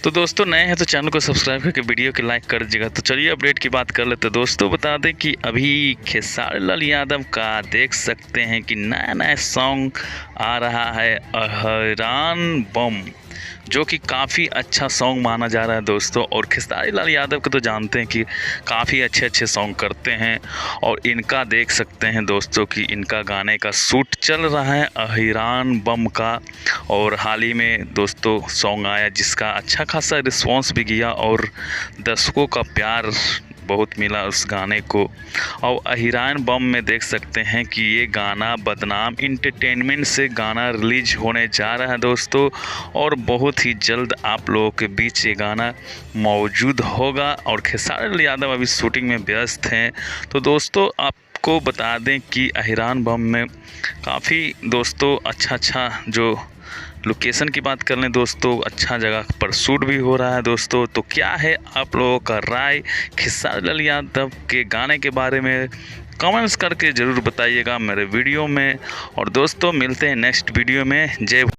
तो दोस्तों नए हैं तो चैनल को सब्सक्राइब करके वीडियो को लाइक कर दीजिएगा। तो चलिए अपडेट की बात कर लेते हैं। दोस्तों बता दें कि अभी खेसारी लाल यादव का देख सकते हैं कि नया नया सॉन्ग आ रहा है अहिरान बम, जो कि काफ़ी अच्छा सॉन्ग माना जा रहा है दोस्तों। और खेसारी लाल यादव को तो जानते हैं कि काफ़ी अच्छे अच्छे सॉन्ग करते हैं, और इनका देख सकते हैं दोस्तों कि इनका गाने का शूट चल रहा है अहिरान बम का। और हाल ही में दोस्तों सॉन्ग आया जिसका अच्छा खासा रिस्पॉन्स भी गया और दर्शकों का प्यार बहुत मिला उस गाने को। और अहिरान बम में देख सकते हैं कि ये गाना बदनाम इंटरटेनमेंट से गाना रिलीज होने जा रहा है दोस्तों, और बहुत ही जल्द आप लोगों के बीच ये गाना मौजूद होगा। और खेसारी लाल यादव अभी शूटिंग में व्यस्त हैं। तो दोस्तों आपको बता दें कि अहिरान बम में काफ़ी दोस्तों अच्छा जो लोकेशन की बात कर लें दोस्तों, अच्छा जगह पर शूट भी हो रहा है दोस्तों। तो क्या है आप लोगों का राय खेसारी लाल यादव के गाने के बारे में, कमेंट्स करके ज़रूर बताइएगा मेरे वीडियो में। और दोस्तों मिलते हैं नेक्स्ट वीडियो में। जय